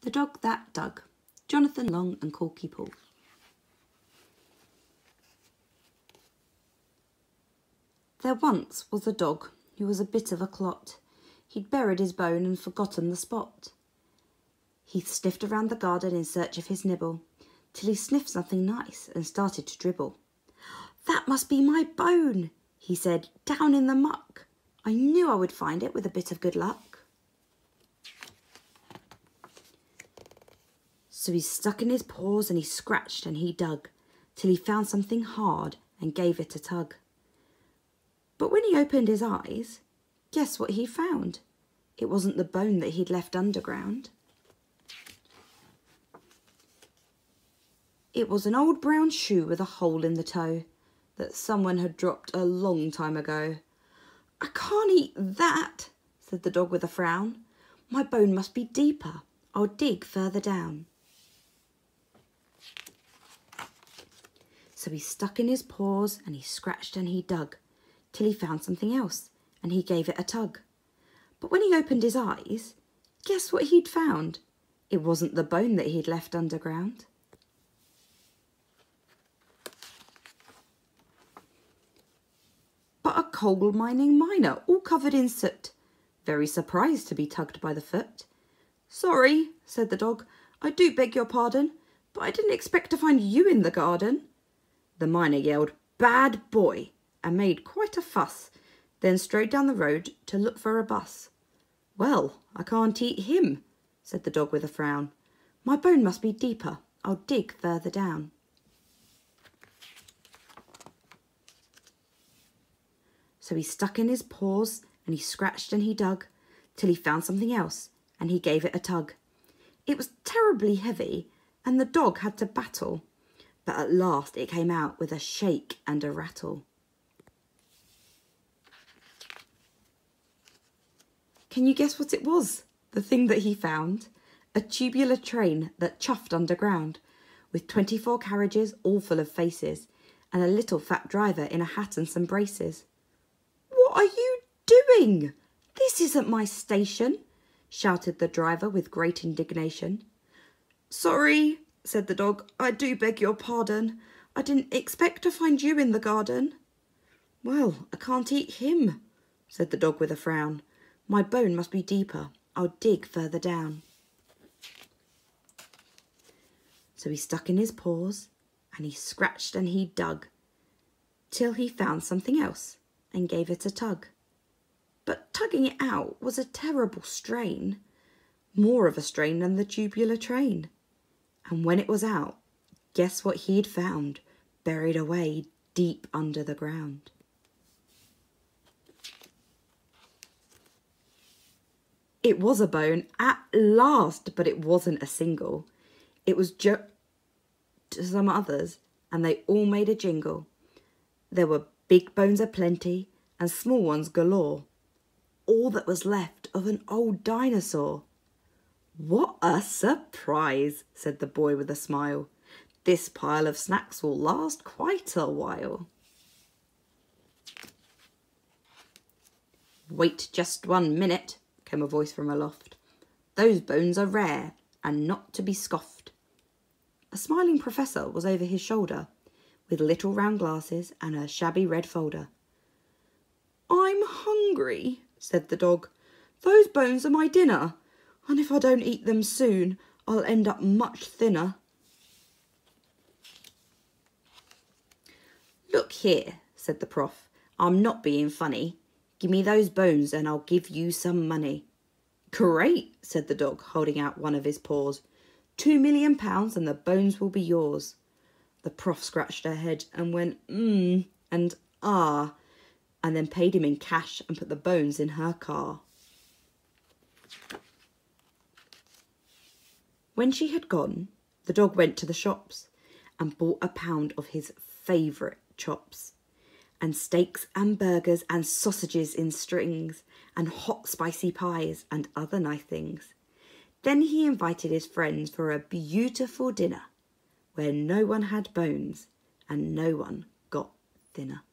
The Dog That Dug, Johnathon Long and Korky Paul. There once was a dog who was a bit of a clot. He'd buried his bone and forgotten the spot. He sniffed around the garden in search of his nibble, till he sniffed something nice and started to dribble. "That must be my bone," he said, "down in the muck. I knew I would find it with a bit of good luck." So he stuck in his paws and he scratched and he dug, till he found something hard and gave it a tug. But when he opened his eyes, guess what he found? It wasn't the bone that he'd left underground. It was an old brown shoe with a hole in the toe that someone had dropped a long time ago. "I can't eat that," said the dog with a frown. "My bone must be deeper. I'll dig further down." So he stuck in his paws and he scratched and he dug, till he found something else and he gave it a tug. But when he opened his eyes, guess what he'd found? It wasn't the bone that he'd left underground. But a coal mining miner, all covered in soot, very surprised to be tugged by the foot. "Sorry," said the dog, "I do beg your pardon, but I didn't expect to find you in the garden." The miner yelled, "Bad boy," and made quite a fuss, then strode down the road to look for a bus. "Well, I can't eat him," said the dog with a frown. "My bone must be deeper. I'll dig further down." So he stuck in his paws and he scratched and he dug, till he found something else and he gave it a tug. It was terribly heavy and the dog had to battle, but at last it came out with a shake and a rattle. Can you guess what it was? The thing that he found? A tubular train that chuffed underground, with 24 carriages all full of faces, and a little fat driver in a hat and some braces. "What are you doing? This isn't my station," shouted the driver with great indignation. "Sorry," said the dog, "I do beg your pardon. I didn't expect to find you in the garden." "Well, I can't eat him," said the dog with a frown. "My bone must be deeper. I'll dig further down." So he stuck in his paws and he scratched and he dug, till he found something else and gave it a tug. But tugging it out was a terrible strain, more of a strain than the tubular train. And when it was out, guess what he'd found, buried away deep under the ground? It was a bone at last, but it wasn't a single. It was to some others, and they all made a jingle. There were big bones aplenty and small ones galore, all that was left of an old dinosaur. "What a surprise," said the boy with a smile. "This pile of snacks will last quite a while." "Wait just 1 minute," came a voice from aloft. "Those bones are rare and not to be scoffed." A smiling professor was over his shoulder, with little round glasses and a shabby red folder. "I'm hungry," said the dog. "Those bones are my dinner, and if I don't eat them soon, I'll end up much thinner." "Look here," said the prof, "I'm not being funny. Give me those bones and I'll give you some money." "Great," said the dog, holding out one of his paws. £2 million and the bones will be yours." The prof scratched her head and went, and "ah," and then paid him in cash and put the bones in her car. When she had gone, the dog went to the shops and bought a pound of his favourite chops, and steaks and burgers and sausages in strings, and hot spicy pies and other nice things. Then he invited his friends for a beautiful dinner, where no one had bones and no one got thinner.